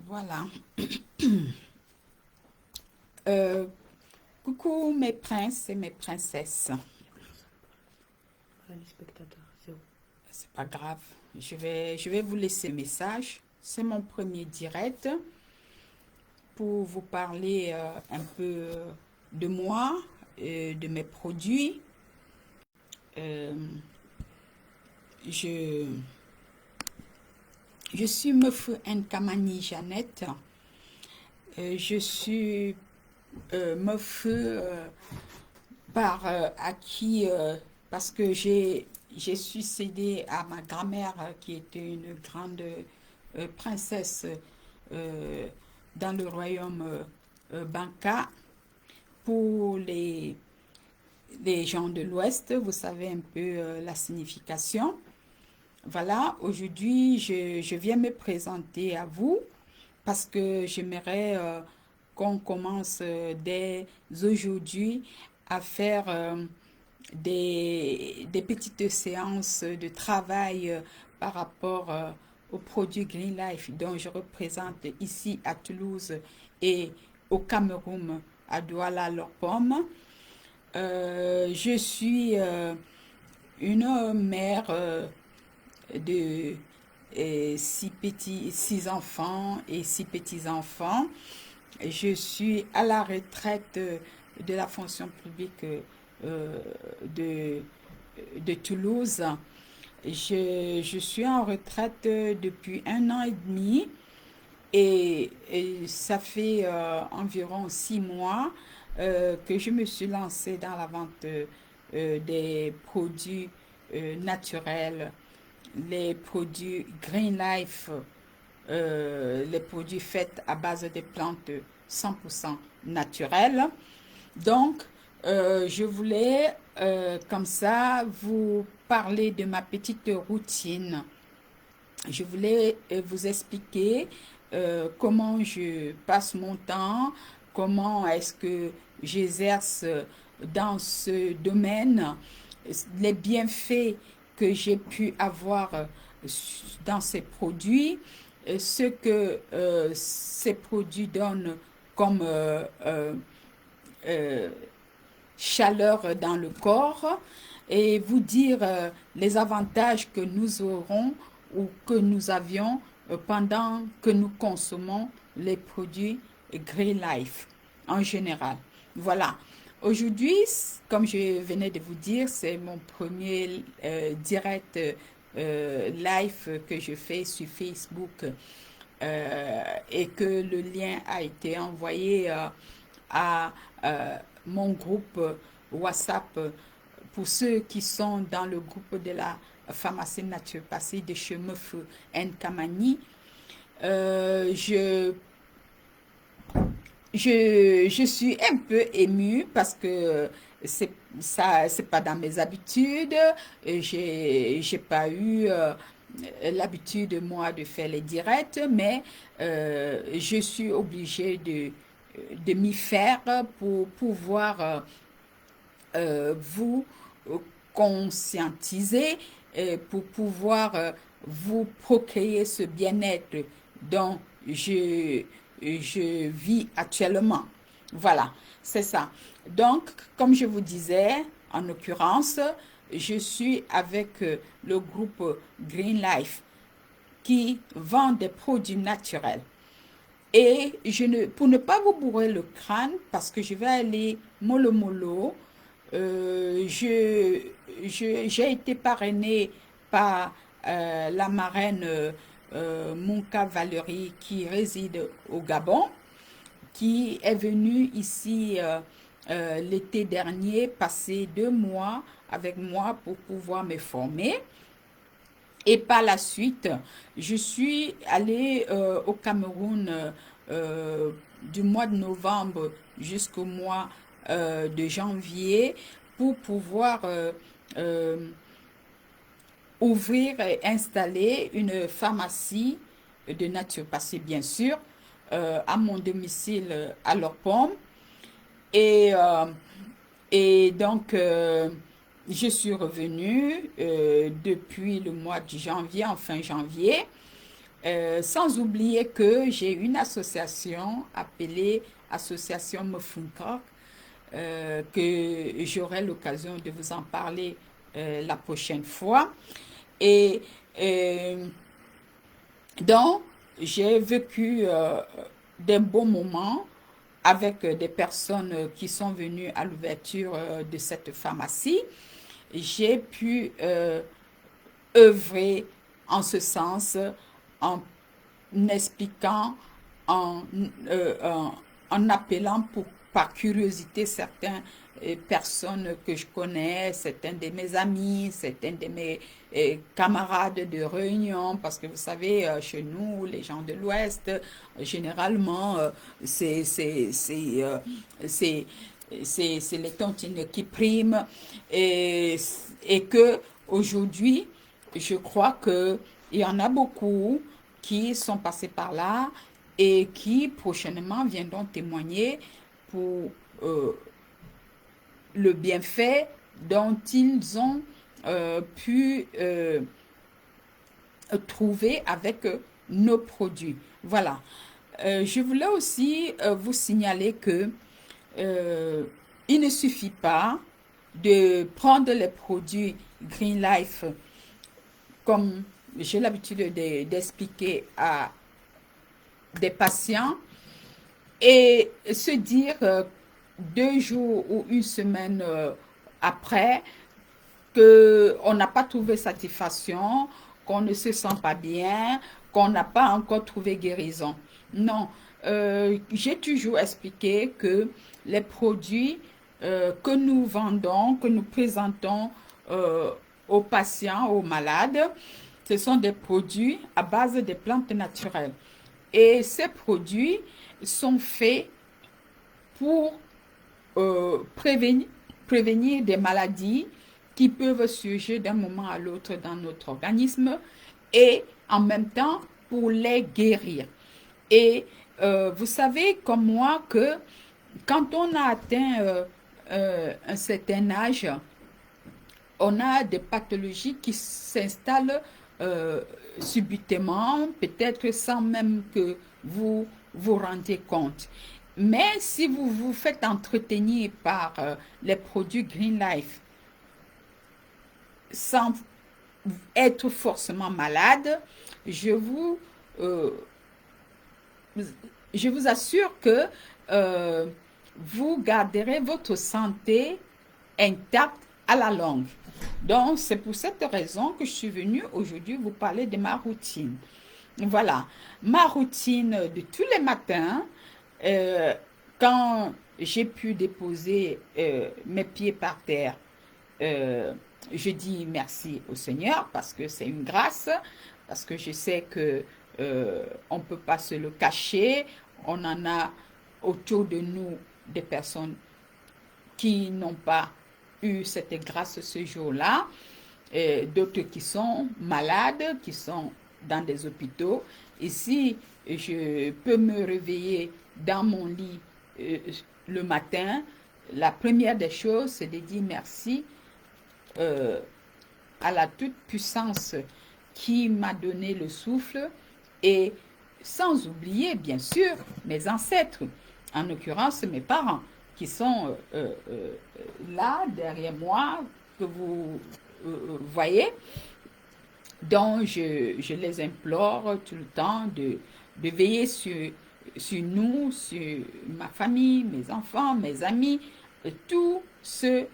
Voilà. Euh, Coucou mes princes et mes princesses. Les spectateurs, zéro. C'est pas grave. Je vais vous laisser un message. C'est mon premier direct pour vous parler un peu de moi, de mes produits. Euh, je, je suis Meufou Nkamani Jeannette. Je suis Meufou par acquis parce que j'ai succédé à ma grand-mère qui était une grande princesse euh, dans le royaume Banka. Pour les gens de l'Ouest, vous savez un peu la signification. Voilà, aujourd'hui, je viens me présenter à vous parce que j'aimerais qu'on commence dès aujourd'hui à faire des petites séances de travail par rapport aux produits Green Life dont je représente ici à Toulouse et au Cameroun à Douala-Lopom. Je suis une mère de six enfants et six petits-enfants. Je suis à la retraite de la fonction publique de, de Toulouse. Je suis en retraite depuis 1 an et demi et ça fait environ 6 mois que je me suis lancée dans la vente des produits naturels, les produits Green Life, les produits faits à base de plantes 100% naturelles. Donc, je voulais comme ça vous parler de ma petite routine. Je voulais vous expliquer comment je passe mon temps, comment est-ce que j'exerce dans ce domaine, les bienfaits que j'ai pu avoir dans ces produits, ce que ces produits donnent comme euh, chaleur dans le corps et vous dire les avantages que nous aurons ou que nous avions pendant que nous consommons les produits Green Life en général. Voilà. Aujourd'hui, comme je venais de vous dire, c'est mon premier direct live que je fais sur Facebook et que le lien a été envoyé à mon groupe WhatsApp pour ceux qui sont dans le groupe de la pharmacie naturopathie de chez Meufou Nkamani. Euh, je, je suis un peu émue parce que c'est pas dans mes habitudes. J'ai pas eu l'habitude moi de faire les directs, mais je suis obligée de m'y faire pour pouvoir vous conscientiser, pour pouvoir vous procréer ce bien-être dont je vis actuellement. Voilà, c'est ça. Donc, comme je vous disais, en l'occurrence, je suis avec le groupe Green Life qui vend des produits naturels. Et pour ne pas vous bourrer le crâne, parce que je vais aller mollo mollo, j'ai été parrainée par la marraine Monka Valérie qui réside au Gabon, qui est venue ici l'été dernier passer 2 mois avec moi pour pouvoir me former. Et par la suite, je suis allée au Cameroun du mois de novembre jusqu'au mois de janvier pour pouvoir euh, ouvrir et installer une pharmacie de naturopathie, bien sûr, à mon domicile à Lopom. Et, euh, et donc, je suis revenue depuis le mois de janvier, en fin janvier, Sans oublier que j'ai une association appelée Association Mofunkok, que j'aurai l'occasion de vous en parler la prochaine fois. Et donc, j'ai vécu des bons moments avec des personnes qui sont venues à l'ouverture de cette pharmacie. J'ai pu œuvrer en ce sens en expliquant, en, en appelant par curiosité certaines personnes que je connais, certains de mes amis, certains de mes camarades de réunion, parce que vous savez, chez nous, les gens de l'Ouest, généralement, c'est c'est les tontines qui priment et que aujourd'hui, je crois que il y en a beaucoup qui sont passés par là et qui prochainement viendront témoigner pour le bienfait dont ils ont pu trouver avec nos produits. Voilà. Je voulais aussi vous signaler que il ne suffit pas de prendre les produits Green Life comme j'ai l'habitude d'expliquer à des patients et se dire 2 jours ou une semaine après qu'on n'a pas trouvé satisfaction, qu'on ne se sent pas bien, qu'on n'a pas encore trouvé guérison. Non, j'ai toujours expliqué que les produits que nous vendons, que nous présentons aux patients, aux malades, ce sont des produits à base de plantes naturelles. Et ces produits sont faits pour prévenir des maladies qui peuvent surgir d'un moment à l'autre dans notre organisme et en même temps pour les guérir. Et vous savez comme moi que quand on a atteint un certain âge, on a des pathologies qui s'installent subitement, peut-être sans même que vous vous rendiez compte. Mais si vous vous faites entretenir par les produits Green Life sans être forcément malade, euh, je vous assure que vous garderez votre santé intacte à la longue. Donc, c'est pour cette raison que je suis venue aujourd'hui vous parler de ma routine. Voilà, ma routine de tous les matins, quand j'ai pu déposer mes pieds par terre, je dis merci au Seigneur parce que c'est une grâce, parce que je sais que on ne peut pas se le cacher. On en a autour de nous des personnes qui n'ont pas eu cette grâce ce jour-là, d'autres qui sont malades, qui sont dans des hôpitaux. Et si je peux me réveiller dans mon lit le matin, la première des choses, c'est de dire merci à la toute-puissance qui m'a donné le souffle et sans oublier, bien sûr, mes ancêtres, en l'occurrence mes parents, qui sont là, derrière moi, que vous voyez. Donc, je les implore tout le temps de veiller sur nous, sur ma famille, mes enfants, mes amis, tous ceux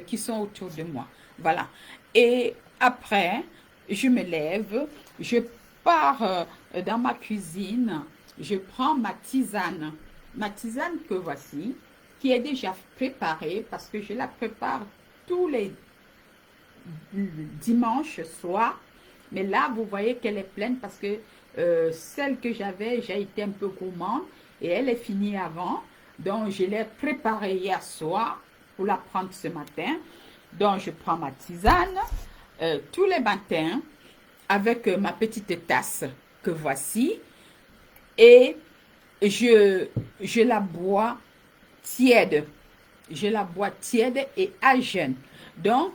qui sont autour de moi. Voilà. Et après, je me lève, je pars dans ma cuisine, je prends ma tisane que voici, qui est déjà préparée parce que je la prépare tous les dimanches soir. Mais là, vous voyez qu'elle est pleine parce que celle que j'avais, j'ai été un peu gourmande et elle est finie avant. Donc, je l'ai préparée hier soir pour la prendre ce matin. Donc, je prends ma tisane tous les matins avec ma petite tasse que voici et je la bois tiède. Je la bois tiède et à jeun. Donc,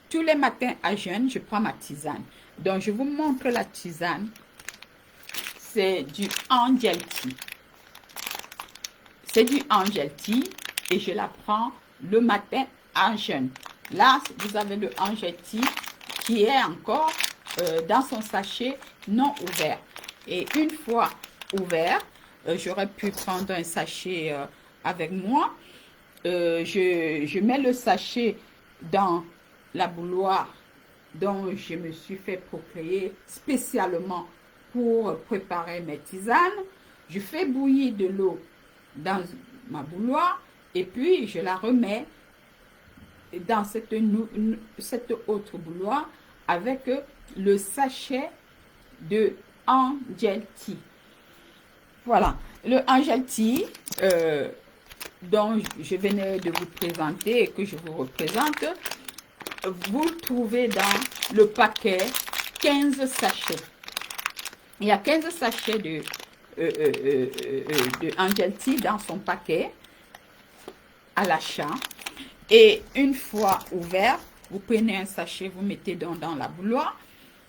tous les matins à jeun, je prends ma tisane. Donc, je vous montre la tisane c'est du Angel Tea. C'est du Angel Tea et je la prends le matin à jeûne. Là, vous avez le Angel Tea qui est encore dans son sachet non ouvert. Et une fois ouvert, j'aurais pu prendre un sachet avec moi. Je mets le sachet dans la bouilloire dont je me suis fait procréer spécialement pour préparer mes tisanes. Je fais bouillir de l'eau dans ma bouilloire et puis je la remets dans cette autre bouilloire avec le sachet de Angel Tea. Voilà, le Angel Tea dont je venais de vous présenter et que je vous représente, vous le trouvez dans le paquet 15 sachets. Il y a 15 sachets de Angel Tea dans son paquet à l'achat. Et une fois ouvert, vous prenez un sachet, vous mettez dans la bouilloire,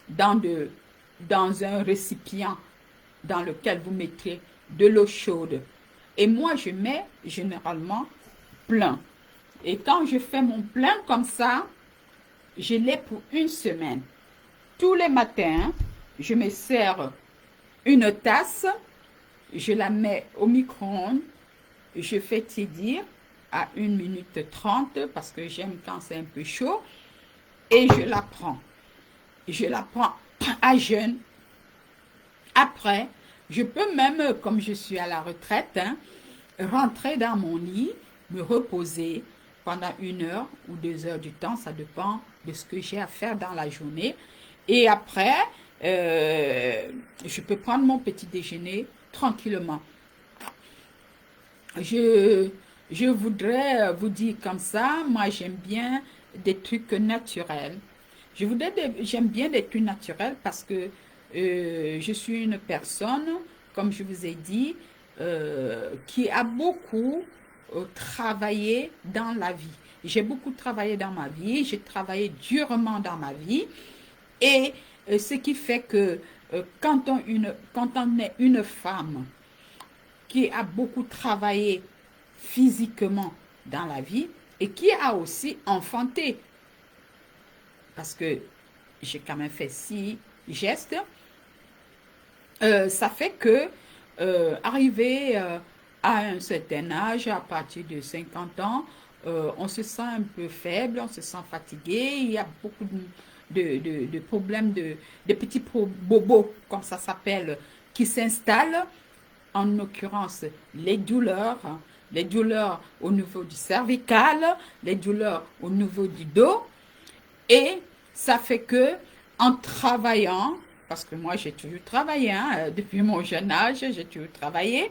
dans un récipient dans lequel vous mettez de l'eau chaude. Et moi, je mets généralement plein. Et quand je fais mon plein comme ça, je l'ai pour une semaine. Tous les matins, je me sers une tasse, je la mets au micro-ondes, je fais tiédir à 1 minute 30 parce que j'aime quand c'est un peu chaud et je la prends. Je la prends à jeûne. Après, je peux même, comme je suis à la retraite, rentrer dans mon lit, me reposer pendant 1 heure ou 2 heures du temps, ça dépend de ce que j'ai à faire dans la journée. Et après, je peux prendre mon petit déjeuner tranquillement. Je voudrais vous dire comme ça, moi j'aime bien des trucs naturels. J'aime bien des trucs naturels parce que je suis une personne, comme je vous ai dit, qui a beaucoup travaillé dans la vie. J'ai beaucoup travaillé dans ma vie, j'ai travaillé durement dans ma vie et ce qui fait que quand on est une femme qui a beaucoup travaillé physiquement dans la vie et qui a aussi enfanté, parce que j'ai quand même fait 6 gestes, ça fait que arrivé à un certain âge, à partir de 50 ans, on se sent un peu faible, on se sent fatigué, il y a beaucoup de problèmes, de petits bobos, comme ça s'appelle, qui s'installent, en l'occurrence les douleurs au niveau du cervical, les douleurs au niveau du dos, et ça fait que en travaillant, parce que moi j'ai toujours travaillé, depuis mon jeune âge, j'ai toujours travaillé,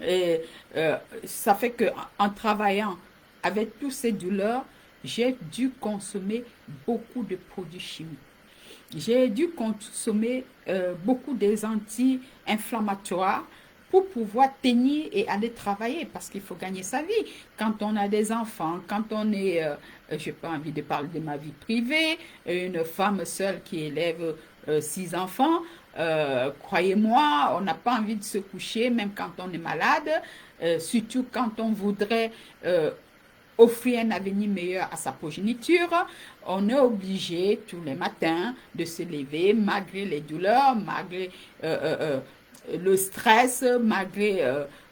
et ça fait que en travaillant avec toutes ces douleurs, j'ai dû consommer beaucoup de produits chimiques. J'ai dû consommer beaucoup des anti-inflammatoires pour pouvoir tenir et aller travailler parce qu'il faut gagner sa vie. Quand on a des enfants, quand on est, je n'ai pas envie de parler de ma vie privée, une femme seule qui élève 6 enfants, croyez-moi, on n'a pas envie de se coucher même quand on est malade, surtout quand on voudrait offrir un avenir meilleur à sa progéniture. On est obligé tous les matins de se lever malgré les douleurs, malgré le stress, malgré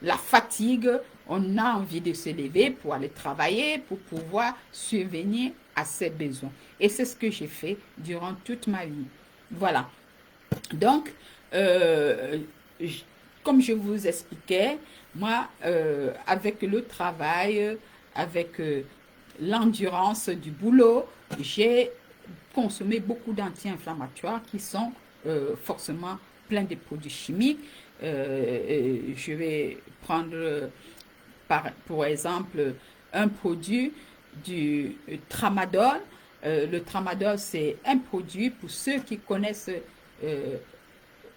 la fatigue. On a envie de se lever pour aller travailler, pour pouvoir subvenir à ses besoins. Et c'est ce que j'ai fait durant toute ma vie. Voilà. Donc, comme je vous expliquais, moi, avec le travail, avec l'endurance du boulot, j'ai consommé beaucoup d'anti-inflammatoires qui sont forcément pleins de produits chimiques. Je vais prendre pour exemple un produit du tramadol. Le tramadol, c'est un produit pour ceux qui connaissent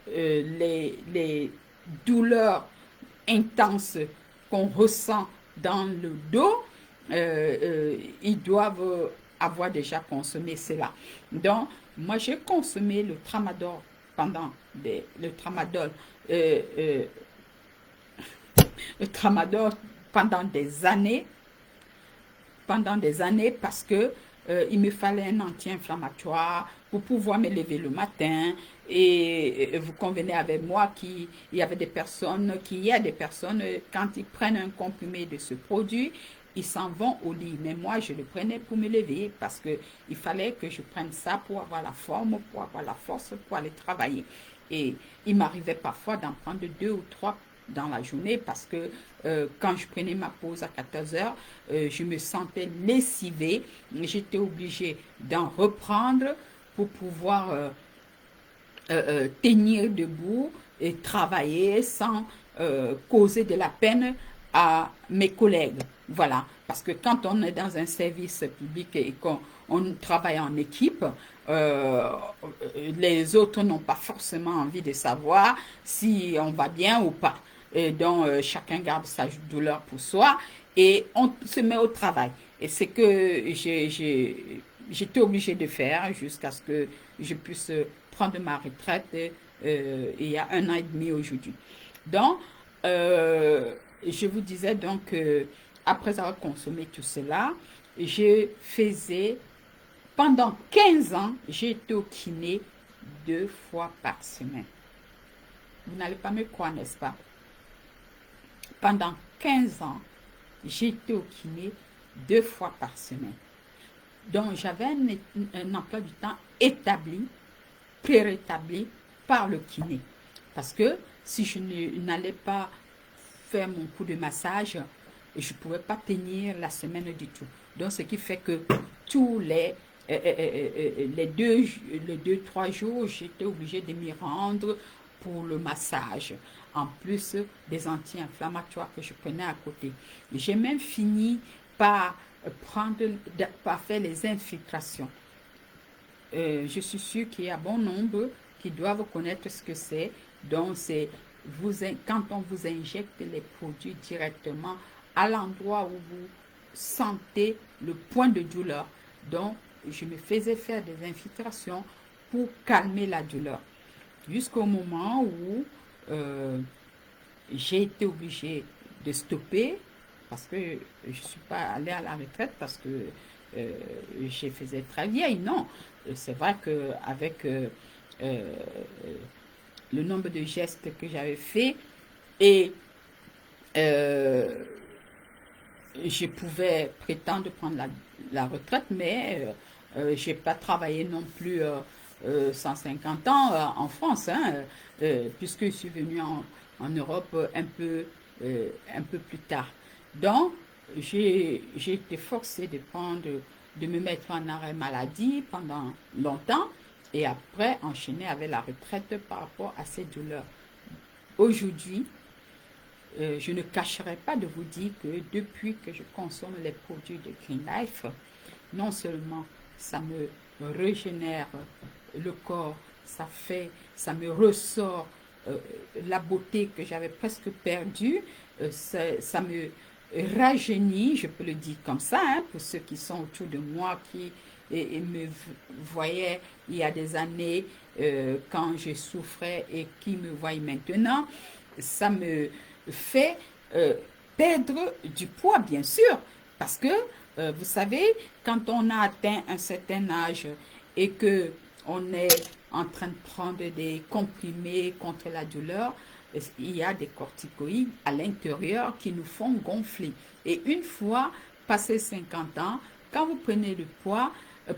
les douleurs intenses qu'on ressent dans le dos, ils doivent avoir déjà consommé cela. Donc, moi, j'ai consommé le tramadol euh, euh, le tramadol pendant des années parce que il me fallait un anti-inflammatoire pour pouvoir me lever le matin. Et vous convenez avec moi qu'il y avait des personnes, qu'il y a des personnes, quand ils prennent un comprimé de ce produit, ils s'en vont au lit. Mais moi, je le prenais pour me lever parce que il fallait que je prenne ça pour avoir la forme, pour avoir la force, pour aller travailler. Et il m'arrivait parfois d'en prendre 2 ou 3 dans la journée parce que quand je prenais ma pause à 14 heures, je me sentais lessivée. J'étais obligée d'en reprendre pour pouvoir tenir debout et travailler sans causer de la peine à mes collègues. Voilà, parce que quand on est dans un service public et qu'on travaille en équipe, euh, les autres n'ont pas forcément envie de savoir si on va bien ou pas. Et donc, chacun garde sa douleur pour soi et on se met au travail. Et c'est que j'étais obligée de faire jusqu'à ce que je puisse prendre ma retraite il y a 1 an et demi aujourd'hui. Donc, je vous disais donc, après avoir consommé tout cela, je faisais, pendant 15 ans, j'ai été au kiné 2 fois par semaine. Vous n'allez pas me croire, n'est-ce pas? Pendant 15 ans, j'ai été au kiné 2 fois par semaine. Donc, j'avais un emploi du temps établi, prérétabli par le kiné. Parce que si je n'allais pas faire mon coup de massage, je ne pouvais pas tenir la semaine du tout. Donc, ce qui fait que tous les 2, 3 jours, j'étais obligée de m'y rendre pour le massage, en plus des anti-inflammatoires que je prenais à côté. J'ai même fini par par faire les infiltrations. Je suis sûre qu'il y a bon nombre qui doivent connaître ce que c'est. Donc, c'est quand on vous injecte les produits directement à l'endroit où vous sentez le point de douleur. Donc, je me faisais faire des infiltrations pour calmer la douleur. Jusqu'au moment où j'ai été obligée de stopper parce que je ne suis pas allée à la retraite parce que je faisais très vieille. Non, c'est vrai qu'avec le nombre de gestes que j'avais fait et euh, je pouvais prétendre prendre la retraite, mais je n'ai pas travaillé non plus 150 ans en France, hein, puisque je suis venue en Europe un peu plus tard. Donc, j'ai été forcée de me mettre en arrêt maladie pendant longtemps et après enchaîner avec la retraite par rapport à ces douleurs. Aujourd'hui, je ne cacherai pas de vous dire que depuis que je consomme les produits de Green Life, non seulement ça me régénère le corps, ça me ressort la beauté que j'avais presque perdue, ça me rajeunit, je peux le dire comme ça, hein, pour ceux qui sont autour de moi, qui me voyaient il y a des années quand je souffrais et qui me voient maintenant, ça me fait perdre du poids, bien sûr, parce que vous savez, quand on a atteint un certain âge et que on est en train de prendre des comprimés contre la douleur, il y a des corticoïdes à l'intérieur qui nous font gonfler. Et une fois passé 50 ans, quand vous prenez le poids,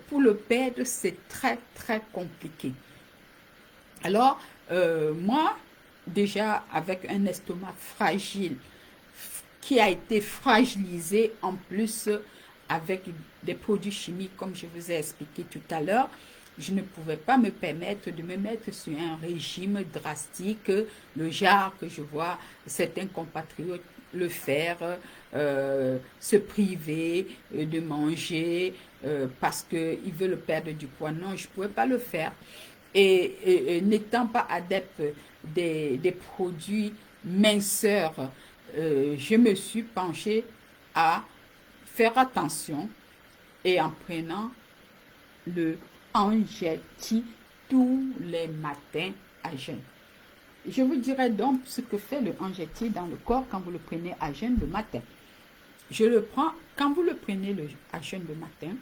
pour le perdre, c'est très, très compliqué. Alors, moi, déjà avec un estomac fragile, qui a été fragilisé en plus avec des produits chimiques, comme je vous ai expliqué tout à l'heure, je ne pouvais pas me permettre de me mettre sur un régime drastique, le genre que je vois certains compatriotes le faire, se priver de manger parce qu'ils veulent perdre du poids. Non, je ne pouvais pas le faire. Et n'étant pas adepte des produits minceurs, je me suis penchée à faire attention et en prenant le Angelti tous les matins à jeun. je vous dirai donc ce que fait le angelti dans le corps quand vous le prenez à jeûne le matin. Je le prends, quand vous le prenez à jeûne le matin,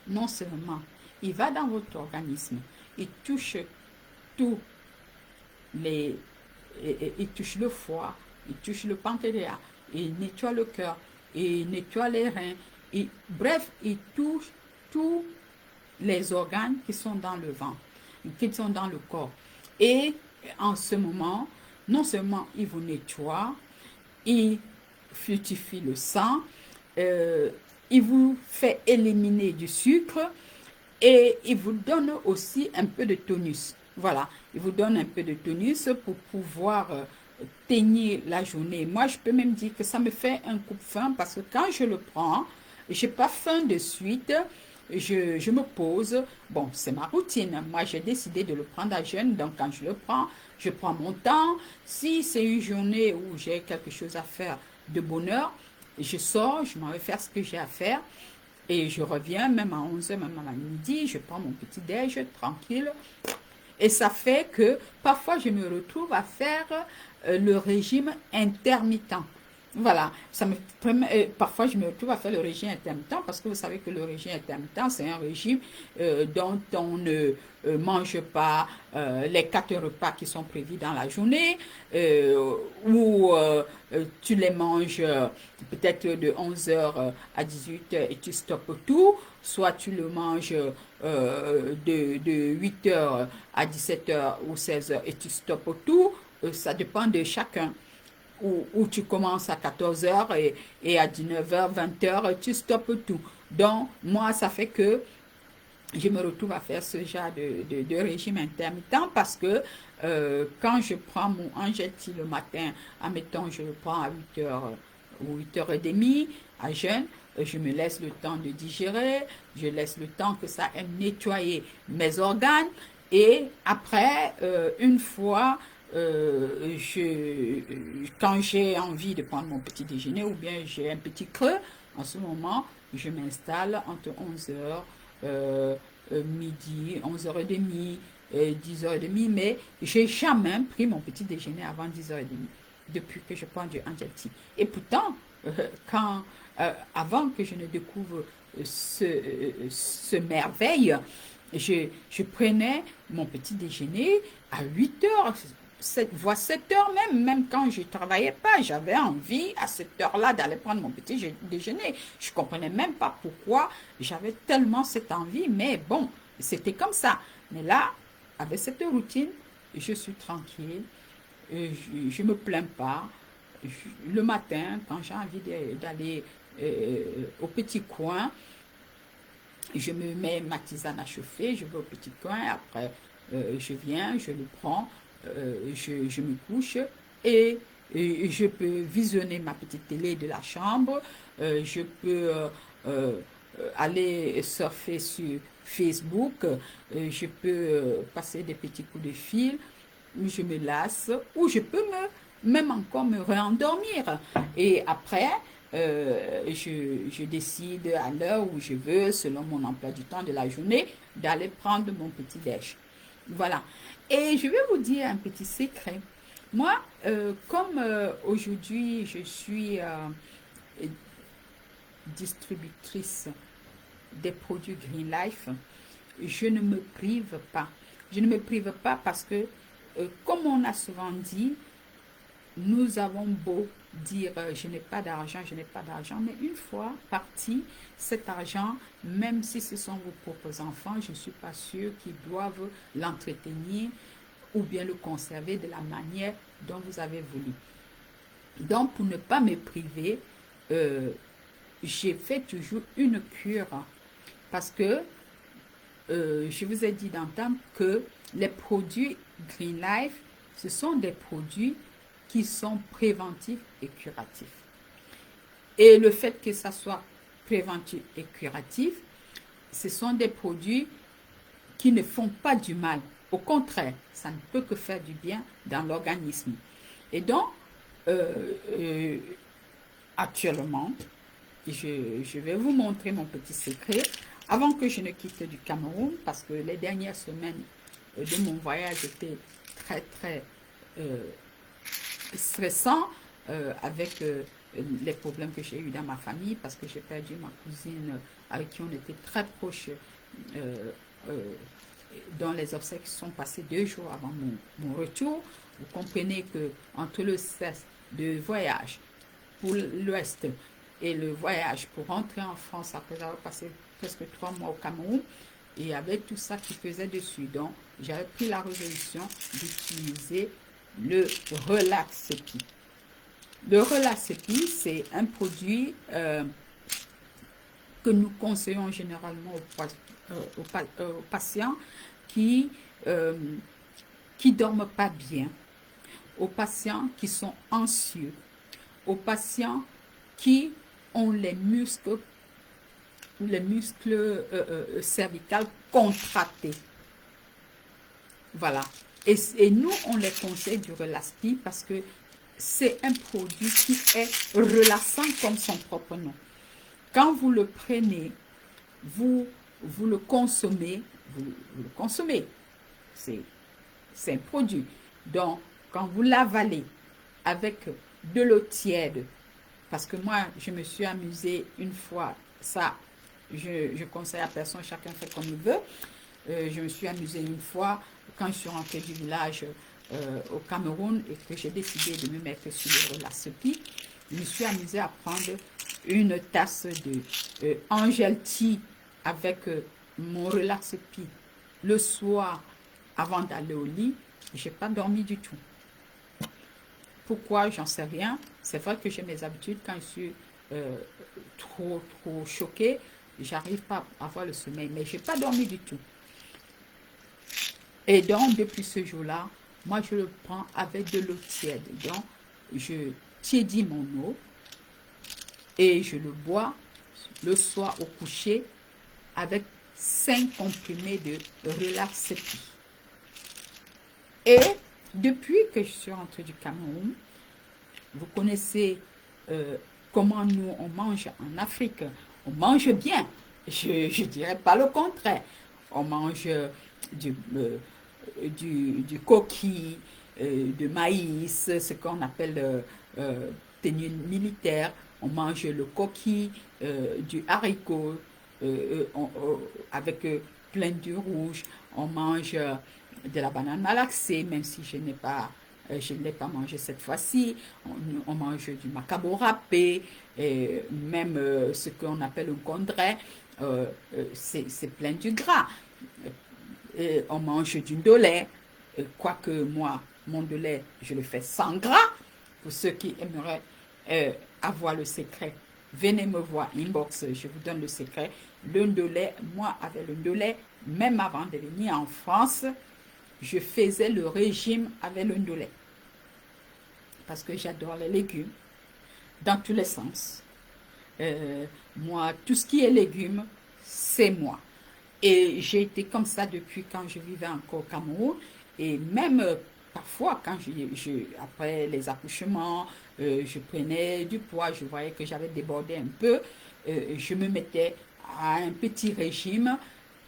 non seulement il va dans votre organisme, il touche tous il touche le foie, il touche le pancréas, il nettoie le cœur, il nettoie les reins, bref, il touche tous les organes qui sont dans le ventre, qui sont dans le corps. Et en ce moment, non seulement il vous nettoie, il fluidifie le sang, il vous fait éliminer du sucre et il vous donne aussi un peu de tonus. Voilà, il vous donne un peu de tonus pour pouvoir tenir la journée. Moi, je peux même dire que ça me fait un coupe-faim parce que quand je le prends, je n'ai pas faim de suite. Je me pose. Bon, c'est ma routine. Moi, j'ai décidé de le prendre à jeûne. Donc, quand je prends mon temps. Si c'est une journée où j'ai quelque chose à faire de bonne heure, je sors, je m'en vais faire ce que j'ai à faire. Et je reviens, même à 11 h, même à midi, je prends mon petit déj tranquille. Et ça fait que parfois je me retrouve à faire le régime intermittent. Voilà, parfois je me retrouve à faire le régime intermittent parce que vous savez que le régime intermittent, c'est un régime dont on ne mange pas les 4 repas qui sont prévus dans la journée, où tu les manges peut-être de 11 h à 18 h et tu stoppes tout, soit tu le manges de 8 h à 17 h ou 16 h et tu stoppes tout, ça dépend de chacun. Où tu commences à 14 h et à 19 h, 20 h, tu stoppes tout. Donc, moi, ça fait que je me retrouve à faire ce genre de régime intermittent parce que quand je prends mon angelti le matin, admettons, je le prends à 8 h ou 8 h 30 à jeûne, je me laisse le temps de digérer, je laisse le temps que ça ait nettoyé mes organes et après, une fois quand j'ai envie de prendre mon petit déjeuner ou bien j'ai un petit creux, en ce moment, je m'installe entre 11 h, midi, 11 h 30, 10 h 30, mais j'ai jamais pris mon petit déjeuner avant 10 h 30 depuis que je prends du angelti. Et pourtant, avant que je ne découvre ce merveille, je prenais mon petit déjeuner à 8 h, voire 7 h même quand je ne travaillais pas, j'avais envie à cette heure-là d'aller prendre mon petit déjeuner. Je ne comprenais même pas pourquoi j'avais tellement cette envie, mais bon, c'était comme ça. Mais là, avec cette routine, je suis tranquille, je ne me plains pas. Le matin, quand j'ai envie d'aller au petit coin, je me mets ma tisane à chauffer, je vais au petit coin, après je viens, je le prends, je me couche et je peux visionner ma petite télé de la chambre, je peux aller surfer sur Facebook, je peux passer des petits coups de fil, je me lasse ou je peux même encore me réendormir. Et après, je décide à l'heure où je veux, selon mon emploi du temps de la journée, d'aller prendre mon petit déj. Voilà. Et je vais vous dire un petit secret. Moi, comme aujourd'hui, je suis distributrice des produits Green Life, je ne me prive pas. Je ne me prive pas parce que, comme on a souvent dit, nous avons beau dire je n'ai pas d'argent, mais une fois parti, cet argent, même si ce sont vos propres enfants, je ne suis pas sûre qu'ils doivent l'entretenir ou bien le conserver de la manière dont vous avez voulu. Donc, pour ne pas me priver, j'ai fait toujours une cure parce que je vous ai dit d'entendre que les produits Green Life, ce sont des produits qui sont préventifs et curatifs. Et le fait que ça soit préventif et curatif, ce sont des produits qui ne font pas du mal. Au contraire, ça ne peut que faire du bien dans l'organisme. Et donc, actuellement, je vais vous montrer mon petit secret avant que je ne quitte du Cameroun, parce que les dernières semaines de mon voyage étaient très, très stressant avec les problèmes que j'ai eu dans ma famille parce que j'ai perdu ma cousine avec qui on était très proches, dont les obsèques sont passées 2 jours avant mon retour. Vous comprenez que entre le stress de voyage pour l'Ouest et le voyage pour rentrer en France après avoir passé presque 3 mois au Cameroun, et avec tout ça qui faisait dessus, donc j'avais pris la résolution d'utiliser le Relaxepi. Le Relaxepi, c'est un produit que nous conseillons généralement aux patients qui dorment pas bien, aux patients qui sont anxieux, aux patients qui ont les muscles cervicales contractés. Voilà. Et nous, on les conseille du Relaxepi parce que c'est un produit qui est relaxant comme son propre nom. Quand vous le prenez, vous le consommez, c'est un produit. Donc, quand vous l'avalez avec de l'eau tiède, parce que moi, je me suis amusée une fois, ça, je conseille à personne, chacun fait comme il veut. Je me suis amusée une fois quand je suis rentrée du village au Cameroun et que j'ai décidé de me mettre sur le Relaxepi. Je me suis amusée à prendre une tasse de Angel Tea avec mon Relaxepi le soir avant d'aller au lit. Je n'ai pas dormi du tout. Pourquoi? J'en sais rien. C'est vrai que j'ai mes habitudes. Quand je suis trop choquée, j'arrive pas à avoir le sommeil. Mais je n'ai pas dormi du tout. Et donc, depuis ce jour-là, moi, je le prends avec de l'eau tiède. Donc, je tiédis mon eau et je le bois le soir au coucher avec 5 comprimés de Relaxepi. Et depuis que je suis rentrée du Cameroun, vous connaissez comment nous, on mange en Afrique. On mange bien. Je ne dirais pas le contraire. On mange du coquille, de maïs, ce qu'on appelle tenue militaire. On mange le coquille, du haricot avec plein d'œufs rouges. On mange de la banane malaxée, même si je ne l'ai pas mangé cette fois-ci. On mange du macabo râpé, et même ce qu'on appelle un condré, c'est plein de gras. Et on mange du ndolé, quoique moi, mon ndolé, je le fais sans gras. Pour ceux qui aimeraient avoir le secret, venez me voir inbox, je vous donne le secret. Le ndolé, moi, avec le ndolé, même avant de venir en France, je faisais le régime avec le ndolé. Parce que j'adore les légumes, dans tous les sens. Moi, tout ce qui est légumes, c'est moi. Et j'ai été comme ça depuis quand je vivais encore au Cameroun. Et même parfois, quand après les accouchements, je prenais du poids, je voyais que j'avais débordé un peu, je me mettais à un petit régime,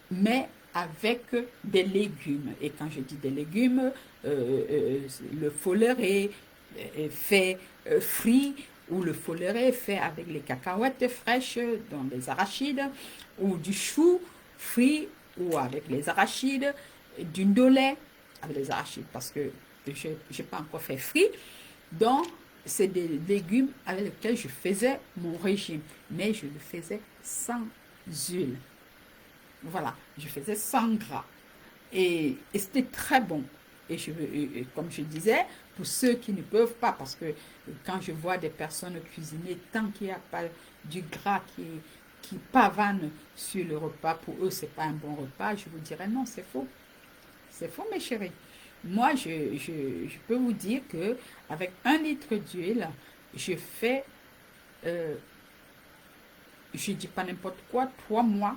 mais avec des légumes. Et quand je dis des légumes, le foleret fait frit, ou le foleret fait avec les cacahuètes fraîches, dans les arachides, ou du chou frit ou avec les arachides, du ndolé avec les arachides parce que je n'ai pas encore fait frit. Donc, c'est des légumes avec lesquels je faisais mon régime, mais je le faisais sans huile. Voilà, je faisais sans gras. Et c'était très bon. Et comme je disais, pour ceux qui ne peuvent pas, parce que quand je vois des personnes cuisiner, tant qu'il n'y a pas du gras qui pavanent sur le repas, pour eux, ce n'est pas un bon repas, je vous dirais non, c'est faux. C'est faux, mes chéris. Moi, je peux vous dire que avec 1 litre d'huile, je fais, je ne dis pas n'importe quoi, 3 mois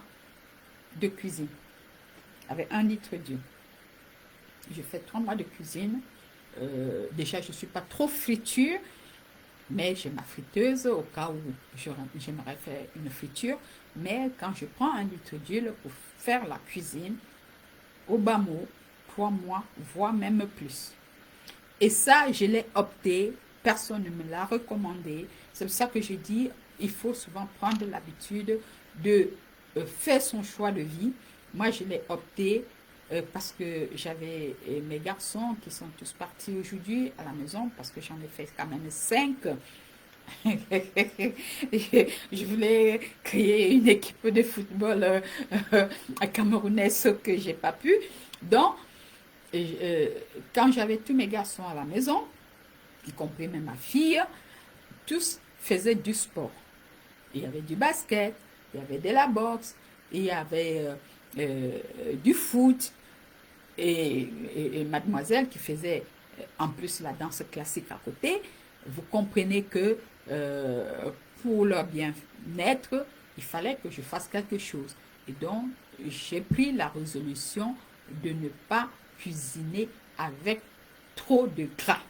de cuisine. Avec 1 litre d'huile. Je fais 3 mois de cuisine. Déjà, je ne suis pas trop friture, mais j'ai ma friteuse au cas où j'aimerais faire une friture. Mais quand je prends 1 litre d'huile pour faire la cuisine, au bas mot, 3 mois, voire même plus. Et ça, je l'ai opté, personne ne me l'a recommandé. C'est pour ça que je dis, il faut souvent prendre l'habitude de faire son choix de vie. Moi, je l'ai opté parce que j'avais mes garçons qui sont tous partis aujourd'hui à la maison parce que j'en ai fait quand même 5. Je voulais créer une équipe de football à camerounaise, ce que j'ai pas pu. Donc, euh, quand j'avais tous mes garçons à la maison, y compris même ma fille, tous faisaient du sport. Il y avait du basket, il y avait de la boxe, il y avait du foot et mademoiselle qui faisait en plus la danse classique à côté. Vous comprenez que pour leur bien-être, il fallait que je fasse quelque chose. Et donc, j'ai pris la résolution de ne pas cuisiner avec trop de gras.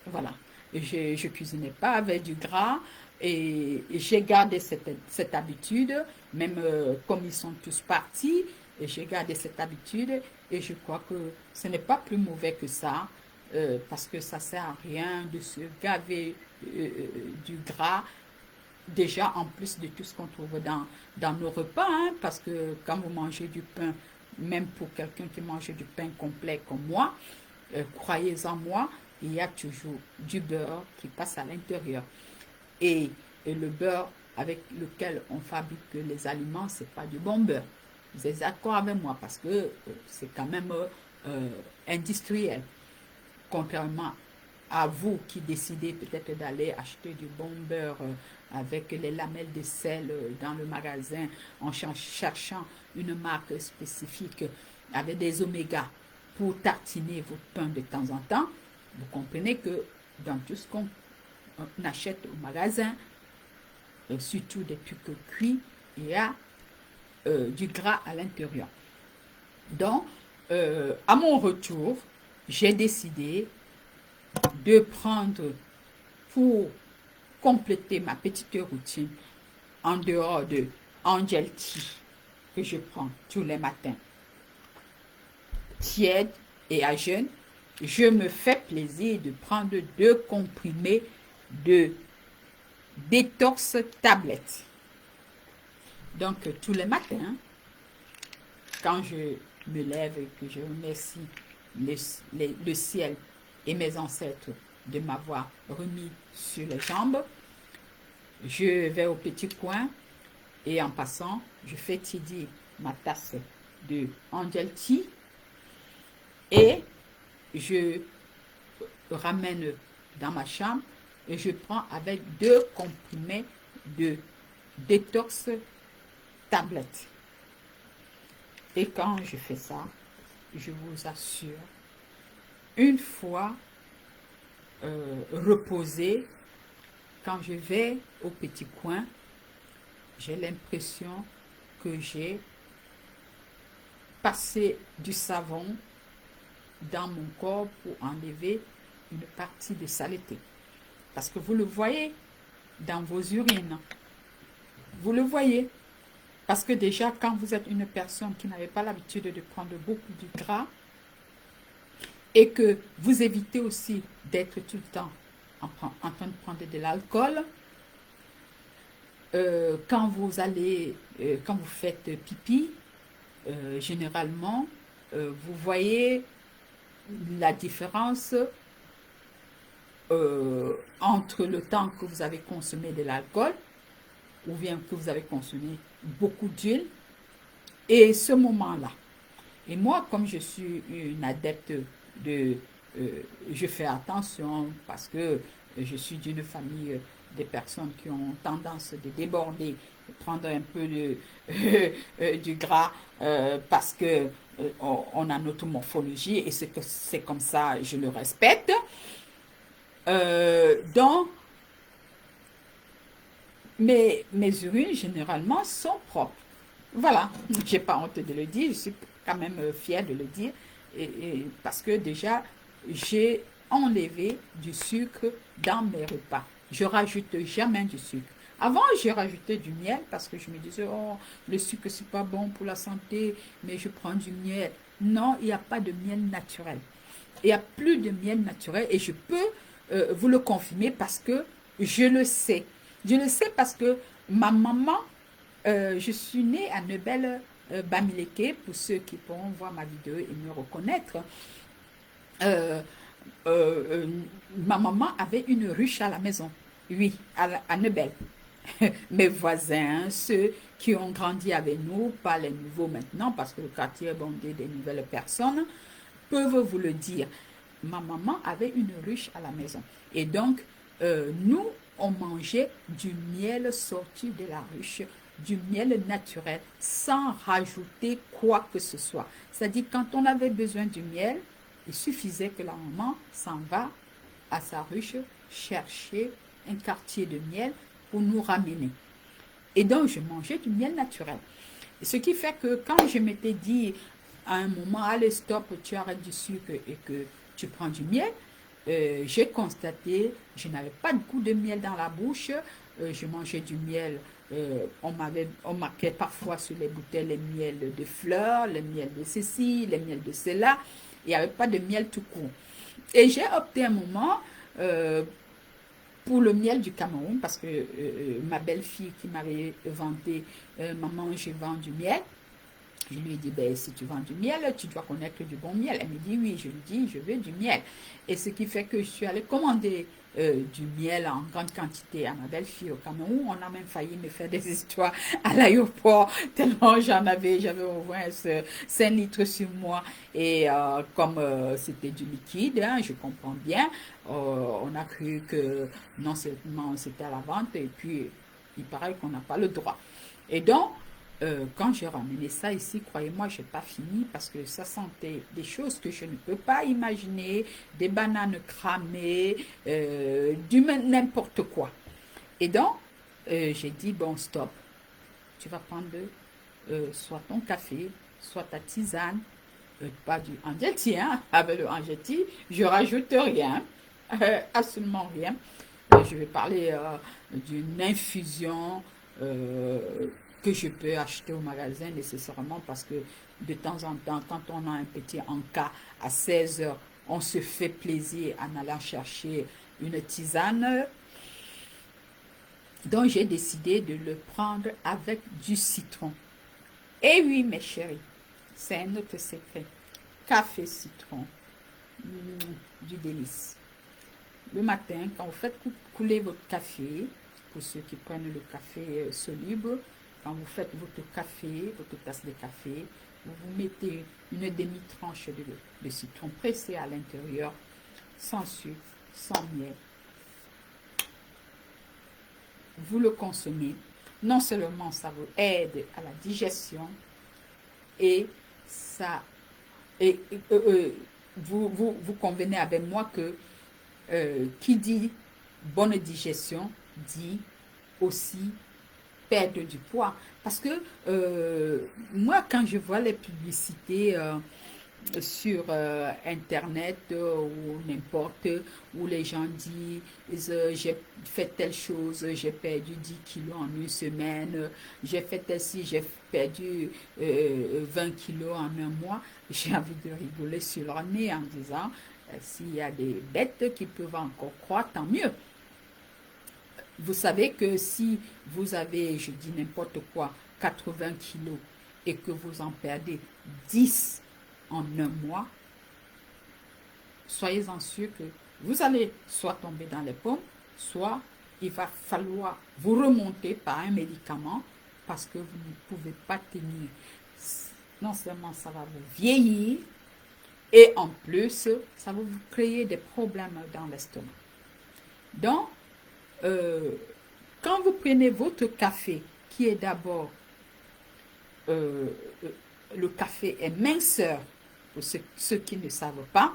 Voilà. Je ne cuisinais pas avec du gras et j'ai gardé cette habitude, même comme ils sont tous partis, j'ai gardé cette habitude et je crois que ce n'est pas plus mauvais que ça parce que ça ne sert à rien de se gaver du gras. Déjà, en plus de tout ce qu'on trouve dans nos repas, hein, parce que quand vous mangez du pain, même pour quelqu'un qui mange du pain complet comme moi, croyez en moi, il y a toujours du beurre qui passe à l'intérieur. Et le beurre avec lequel on fabrique les aliments, ce n'est pas du bon beurre. Vous êtes d'accord avec moi parce que c'est quand même industriel. Contrairement à vous qui décidez peut-être d'aller acheter du bon beurre avec les lamelles de sel dans le magasin en cherchant une marque spécifique avec des oméga pour tartiner votre pain de temps en temps, vous comprenez que dans tout ce qu'on achète au magasin, surtout des trucs cuits, il y a du gras à l'intérieur. Donc, à mon retour, j'ai décidé de prendre pour compléter ma petite routine en dehors de Angel Tea que je prends tous les matins, tiède et à jeûne, je me fais plaisir de prendre 2 comprimés de détox tablette. Donc, tous les matins, quand je me lève et que je remercie le ciel et mes ancêtres de m'avoir remis sur les jambes, je vais au petit coin et en passant, je fais tiédir ma tasse de Angel Tea et je ramène dans ma chambre et je prends avec 2 comprimés de détox tablette. Et quand je fais ça, je vous assure, une fois reposé, quand je vais au petit coin, j'ai l'impression que j'ai passé du savon dans mon corps pour enlever une partie de saleté. Parce que vous le voyez dans vos urines. Vous le voyez. Parce que déjà, quand vous êtes une personne qui n'avait pas l'habitude de prendre beaucoup de gras et que vous évitez aussi d'être tout le temps en train de prendre de l'alcool, quand vous faites pipi, généralement, vous voyez la différence entre le temps que vous avez consommé de l'alcool ou bien que vous avez consommé beaucoup d'huile et ce moment-là. Et moi, comme je suis une adepte de... je fais attention parce que je suis d'une famille des personnes qui ont tendance de déborder, de prendre un peu du gras parce que on a notre morphologie et c'est comme ça, je le respecte. Donc, mes urines, généralement, sont propres. Voilà, j'ai pas honte de le dire, je suis quand même fière de le dire, parce que déjà, j'ai enlevé du sucre dans mes repas. Je rajoute jamais du sucre. Avant, j'ai rajouté du miel parce que je me disais, oh, le sucre, c'est pas bon pour la santé, mais je prends du miel. Non, il n'y a pas de miel naturel. Il n'y a plus de miel naturel et je peux vous le confirmer parce que je le sais. Je le sais parce que ma maman, je suis née à Nebel Bamileke, pour ceux qui pourront voir ma vidéo et me reconnaître. Euh, euh, Ma maman avait une ruche à la maison, oui, à Nebel. Mes voisins, ceux qui ont grandi avec nous, pas les nouveaux maintenant, parce que le quartier est bondé des nouvelles personnes, peuvent vous le dire. Ma maman avait une ruche à la maison. Et donc, nous, on mangeait du miel sorti de la ruche, du miel naturel, sans rajouter quoi que ce soit. C'est-à-dire, quand on avait besoin du miel, il suffisait que la maman s'en va à sa ruche chercher un quartier de miel pour nous ramener. Et donc, je mangeais du miel naturel. Ce qui fait que quand je m'étais dit à un moment, allez, stop, tu arrêtes du sucre et que tu prends du miel, j'ai constaté, je n'avais pas de goût de miel dans la bouche. Je mangeais du miel. On marquait parfois sur les bouteilles les miels de fleurs, les miels de ceci, les miels de cela. Il n'y avait pas de miel tout court. Et j'ai opté un moment pour le miel du Cameroun parce que ma belle-fille qui m'avait vanté, maman, je vends du miel. Je lui ai dit, ben, si tu vends du miel, tu dois connaître du bon miel. Elle me dit, oui, je lui dis, je veux du miel. Et ce qui fait que je suis allée commander du miel en grande quantité à ma belle-fille au Cameroun. On a même failli me faire des histoires à l'aéroport, tellement j'avais au moins 5 litres sur moi. Et comme c'était du liquide, hein, je comprends bien, on a cru que non seulement c'était à la vente, et puis il paraît qu'on n'a pas le droit. Et donc, quand j'ai ramené ça ici, croyez-moi, je n'ai pas fini parce que ça sentait des choses que je ne peux pas imaginer, des bananes cramées, du n'importe quoi. Et donc, j'ai dit, bon, stop, tu vas prendre soit ton café, soit ta tisane, pas du angetti, hein, avec le angetti, je rajoute rien, absolument rien. Je vais parler d'une infusion que je peux acheter au magasin nécessairement parce que de temps en temps, quand on a un petit encas à 16 heures, on se fait plaisir en allant chercher une tisane. Donc j'ai décidé de le prendre avec du citron. Et oui, mes chéris, c'est un autre secret. Café citron, du délice. Le matin, quand vous faites couler votre café, pour ceux qui prennent le café soluble, quand vous faites votre café, votre tasse de café, vous mettez une demi-tranche de citron pressé à l'intérieur, sans sucre, sans miel. Vous le consommez. Non seulement ça vous aide à la digestion, et ça, vous convenez avec moi que qui dit bonne digestion dit aussi perdre du poids. Parce que moi, quand je vois les publicités sur Internet ou n'importe où les gens disent j'ai fait telle chose, j'ai perdu 10 kilos en une semaine, j'ai fait celle-ci, j'ai perdu 20 kilos en un mois, j'ai envie de rigoler sur leur nez en disant s'il y a des bêtes qui peuvent encore croire, tant mieux. Vous savez que si vous avez, je dis n'importe quoi, 80 kilos et que vous en perdez 10 en un mois, soyez-en sûr que vous allez soit tomber dans les pommes, soit il va falloir vous remonter par un médicament parce que vous ne pouvez pas tenir. Non seulement ça va vous vieillir, et en plus, ça va vous créer des problèmes dans l'estomac. Donc, quand vous prenez votre café, qui est d'abord, le café est minceur, pour ceux qui ne savent pas,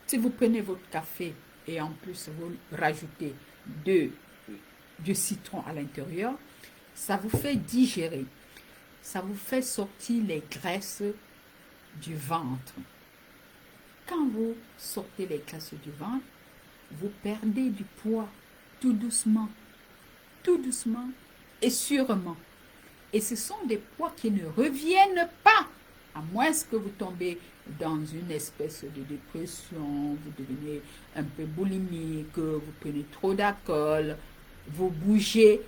si vous prenez votre café et en plus vous rajoutez du citron à l'intérieur, ça vous fait digérer, ça vous fait sortir les graisses du ventre. Quand vous sortez les graisses du ventre, vous perdez du poids tout doucement et sûrement. Et ce sont des poids qui ne reviennent pas. À moins que vous tombez dans une espèce de dépression, vous devenez un peu boulimique, vous prenez trop d'alcool, vous bougez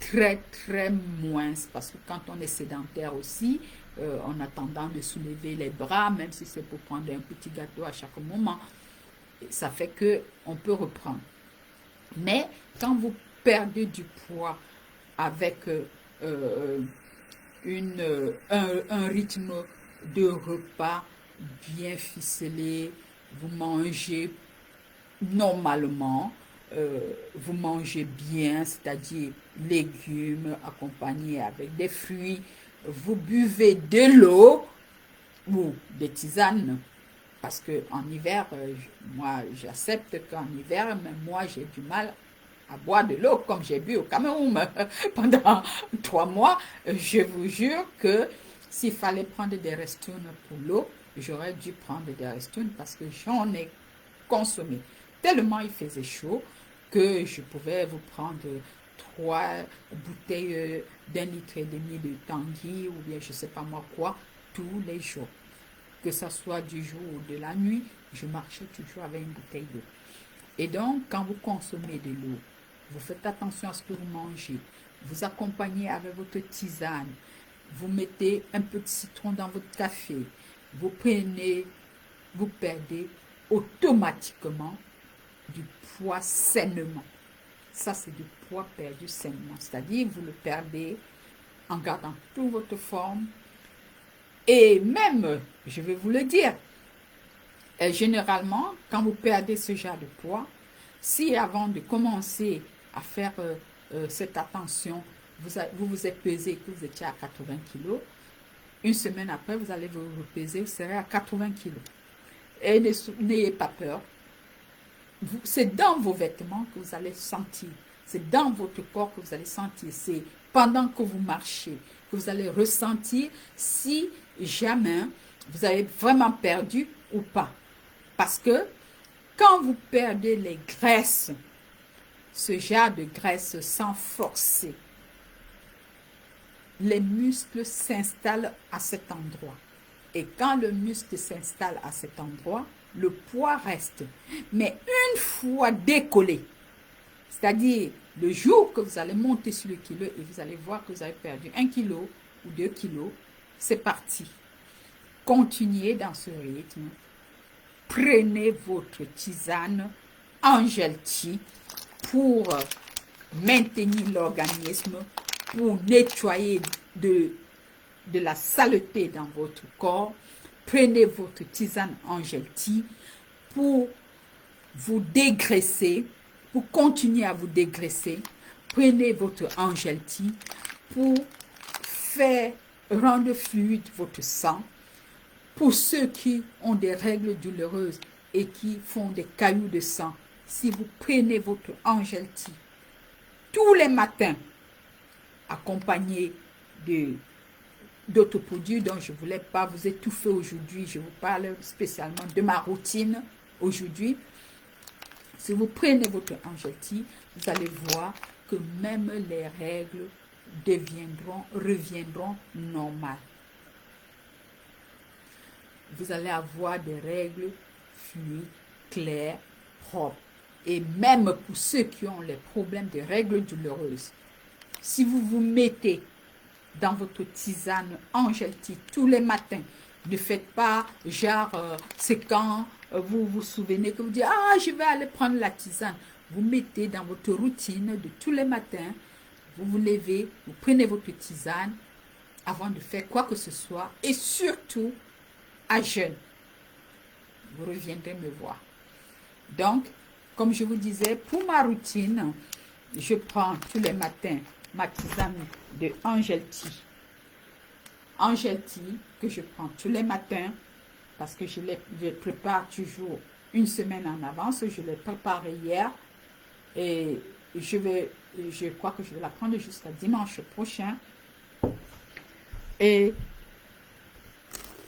très très moins, parce que quand on est sédentaire aussi, on a tendance de soulever les bras, même si c'est pour prendre un petit gâteau à chaque moment. Ça fait que on peut reprendre. Mais quand vous perdez du poids avec un rythme de repas bien ficelé, vous mangez normalement, vous mangez bien, c'est-à-dire légumes accompagnés avec des fruits, vous buvez de l'eau ou des tisanes, parce qu'en hiver, moi j'accepte qu'en hiver, même moi j'ai du mal à boire de l'eau comme j'ai bu au Cameroun pendant 3 mois. Je vous jure que s'il fallait prendre des restaunes pour l'eau, j'aurais dû prendre des restaunes parce que j'en ai consommé. Tellement il faisait chaud que je pouvais vous prendre 3 bouteilles d'1,5 litre de Tanguy ou bien je ne sais pas moi quoi tous les jours. Que ce soit du jour ou de la nuit, je marchais toujours avec une bouteille d'eau. Et donc, quand vous consommez de l'eau, vous faites attention à ce que vous mangez, vous accompagnez avec votre tisane, vous mettez un peu de citron dans votre café, vous perdez automatiquement du poids sainement. Ça, c'est du poids perdu sainement. C'est-à-dire, vous le perdez en gardant toute votre forme. Et même, je vais vous le dire, généralement, quand vous perdez ce genre de poids, si avant de commencer à faire cette attention, vous vous êtes pesé et que vous étiez à 80 kg, une semaine après, vous allez vous peser, vous serez à 80 kg. Et n'ayez pas peur. C'est dans vos vêtements que vous allez sentir. C'est dans votre corps que vous allez sentir. C'est pendant que vous marchez que vous allez ressentir si jamais vous avez vraiment perdu ou pas. Parce que quand vous perdez les graisses, ce genre de graisse sans forcer, les muscles s'installent à cet endroit. Et quand le muscle s'installe à cet endroit, le poids reste. Mais une fois décollé, c'est-à-dire le jour que vous allez monter sur le kilo et vous allez voir que vous avez perdu 1 kilo ou 2 kilos, c'est parti. Continuez dans ce rythme. Prenez votre tisane Angel Tea pour maintenir l'organisme, pour nettoyer de la saleté dans votre corps. Prenez votre tisane Angel Tea pour vous dégraisser, pour continuer à vous dégraisser. Prenez votre Angel Tea pour faire rendre fluide votre sang. Pour ceux qui ont des règles douloureuses et qui font des cailloux de sang, si vous prenez votre Angel Tea tous les matins, accompagné d'autres produits dont je ne voulais pas vous étouffer aujourd'hui, je vous parle spécialement de ma routine aujourd'hui. Si vous prenez votre Angel Tea, vous allez voir que même les règles reviendront normales. Vous allez avoir des règles fluides, claires, propres. Et même pour ceux qui ont les problèmes de règles douloureuses, si vous vous mettez dans votre tisane Angel Tea tous les matins, ne faites pas genre, c'est quand vous vous souvenez que vous dites, ah, je vais aller prendre la tisane. Vous mettez dans votre routine de tous les matins, vous vous levez, vous prenez votre tisane avant de faire quoi que ce soit et surtout à jeûne. Vous reviendrez me voir. Donc, comme je vous disais, pour ma routine, je prends tous les matins ma tisane de Angel Tea. Angel Tea que je prends tous les matins parce que je les prépare toujours une semaine en avance. Je l'ai préparé hier et je crois que je vais la prendre jusqu'à dimanche prochain. Et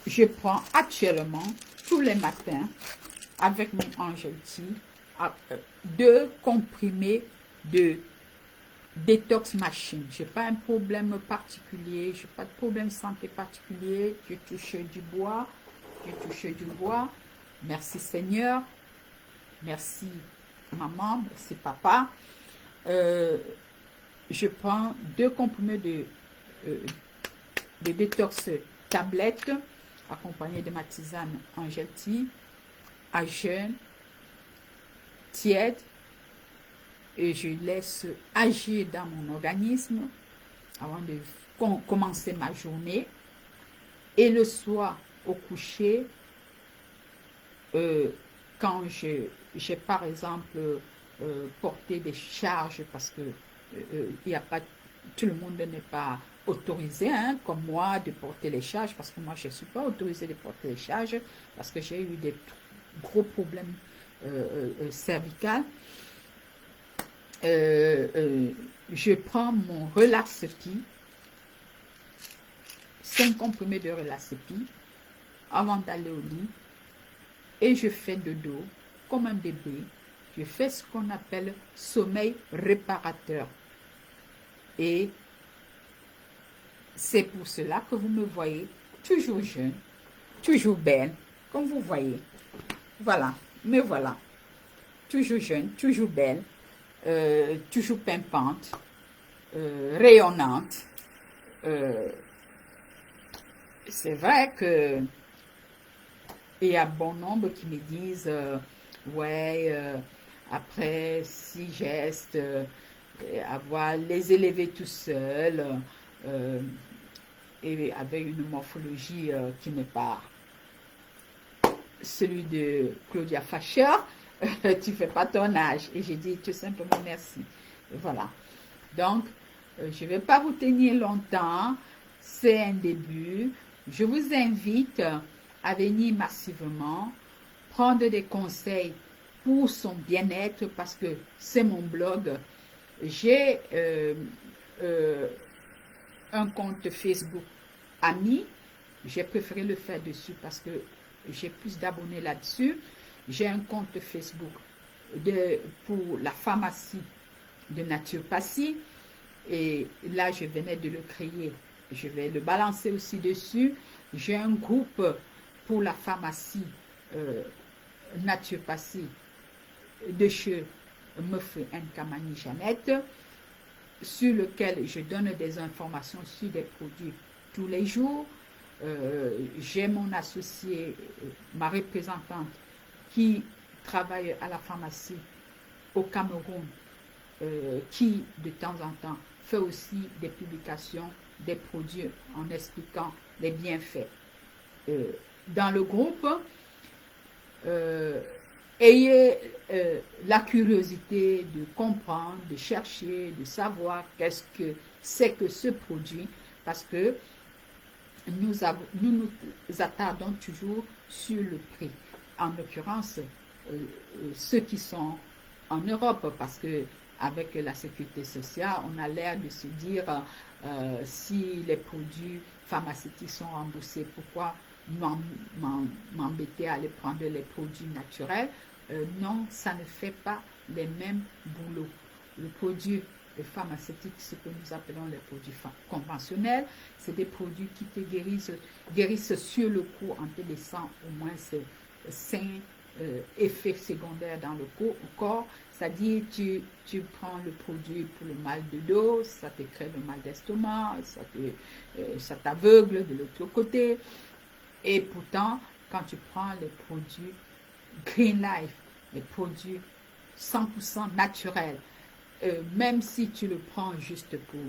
je prends actuellement tous les matins avec mon Angel Tea 2 comprimés de détox machine. Je n'ai pas un problème particulier, je n'ai pas de problème de santé particulier. Je touche du bois, je touche du bois. Merci Seigneur, merci maman, merci papa. Je prends 2 comprimés de détox tablette accompagnés de ma tisane Angel Tea à jeûne, tiède, et je laisse agir dans mon organisme avant de commencer ma journée. Et le soir, au coucher, quand j'ai par exemple porté des charges, parce que il y a pas, tout le monde n'est pas autorisé, hein, comme moi, de porter les charges, parce que moi, je ne suis pas autorisée de porter les charges, parce que j'ai eu des gros problèmes cervicales. Je prends mon Relaxepi, 5 comprimés de Relaxepi avant d'aller au lit, et je fais dodo comme un bébé. Je fais ce qu'on appelle sommeil réparateur. Et c'est pour cela que vous me voyez toujours jeune, toujours belle, comme vous voyez. Voilà, me voilà. Toujours jeune, toujours belle, toujours pimpante, rayonnante. C'est vrai que il y a bon nombre qui me disent ouais, après 6 gestes, avoir les élevés tout seul, et avec une morphologie qui n'est pas celui de Claudia Fascher, tu fais pas ton âge. Et j'ai dit tout simplement merci. Et voilà. Donc, je ne vais pas vous tenir longtemps. C'est un début. Je vous invite à venir massivement, prendre des conseils pour son bien-être, parce que c'est mon blog. J'ai un compte Facebook ami. J'ai préféré le faire dessus parce que j'ai plus d'abonnés là-dessus. J'ai un compte Facebook pour la pharmacie de naturopathie. Et là, je venais de le créer. Je vais le balancer aussi dessus. J'ai un groupe pour la pharmacie naturopathie de chez Meuffe Nkamani Jeannette, sur lequel je donne des informations sur des produits tous les jours. J'ai mon associé, ma représentante, qui travaille à la pharmacie au Cameroun, qui de temps en temps fait aussi des publications des produits en expliquant les bienfaits. Dans le groupe, ayez la curiosité de comprendre, de chercher, de savoir qu'est-ce que c'est que ce produit, parce que nous nous attardons toujours sur le prix. En l'occurrence, ceux qui sont en Europe, parce que avec la sécurité sociale, on a l'air de se dire si les produits pharmaceutiques sont remboursés, pourquoi m'embêter à aller prendre les produits naturels? Non, ça ne fait pas les mêmes boulots. Le produit pharmaceutique, ce que nous appelons les produits conventionnels, c'est des produits qui te guérissent sur le coup en te laissant au moins ces 5 effets secondaires dans le corps. C'est-à-dire, tu prends le produit pour le mal de dos, ça te crée le mal d'estomac, ça t'aveugle de l'autre côté. Et pourtant, quand tu prends les produits Green Life, les produits 100% naturels, même si tu le prends juste pour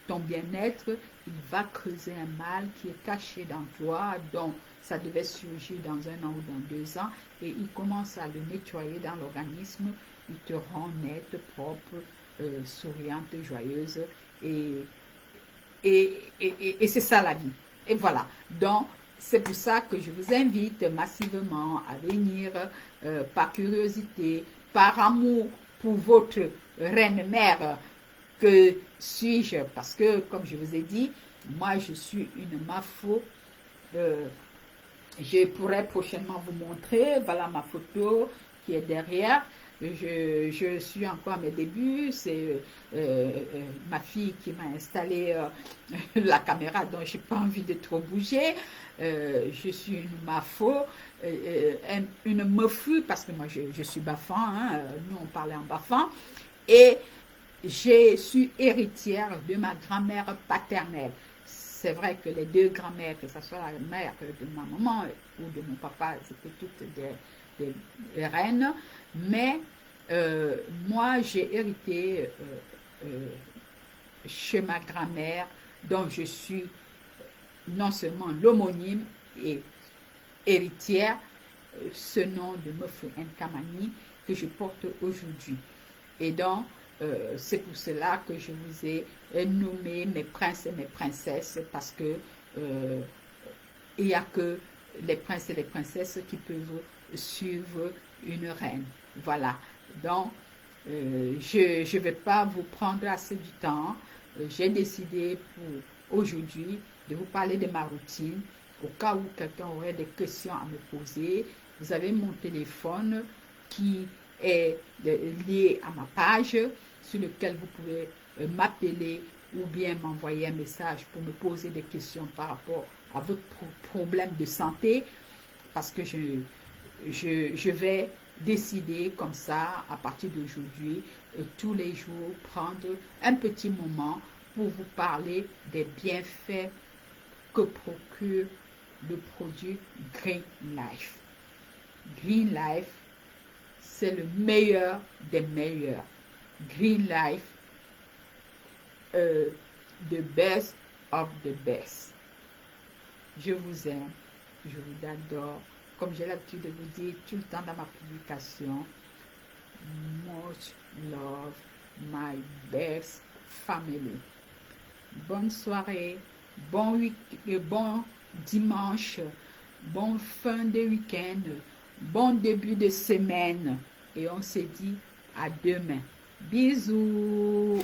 ton bien-être, il va creuser un mal qui est caché dans toi, dont ça devait surgir dans 1 an ou dans 2 ans, et il commence à le nettoyer dans l'organisme, il te rend nette, propre, souriante, joyeuse, et c'est ça la vie. Et voilà, donc c'est pour ça que je vous invite massivement à venir par curiosité, par amour pour votre reine-mère que suis-je, parce que, comme je vous ai dit, moi je suis une mafo. Je pourrais prochainement vous montrer, voilà ma photo qui est derrière. je suis encore à mes débuts. C'est ma fille qui m'a installé la caméra, donc je n'ai pas envie de trop bouger. Je suis une mafo, une meufue, parce que moi je suis bafan, hein, nous on parlait en bafan. Et je suis héritière de ma grand-mère paternelle. C'est vrai que les deux grand-mères, que ce soit la mère de ma maman ou de mon papa, c'était toutes des reines. Mais moi, j'ai hérité chez ma grand-mère, dont je suis non seulement l'homonyme et héritière, ce nom de Mefou Nkamani que je porte aujourd'hui. Et donc, c'est pour cela que je vous ai nommé mes princes et mes princesses, parce que il n'y a que les princes et les princesses qui peuvent suivre une reine. Voilà. Donc, je ne vais pas vous prendre assez du temps. J'ai décidé pour aujourd'hui de vous parler de ma routine. Au cas où quelqu'un aurait des questions à me poser, vous avez mon téléphone qui est lié à ma page, sur lequel vous pouvez m'appeler ou bien m'envoyer un message pour me poser des questions par rapport à votre problème de santé, parce que je vais décider comme ça, à partir d'aujourd'hui, tous les jours, prendre un petit moment pour vous parler des bienfaits que procure le produit Green Life. Green Life, c'est le meilleur des meilleurs. Green Life, the best of the best. Je vous aime, je vous adore. Comme j'ai l'habitude de vous dire tout le temps dans ma publication, much love, my best family. Bonne soirée, bon dimanche, bon fin de week-end, bon début de semaine. Et on se dit à demain. Bisous.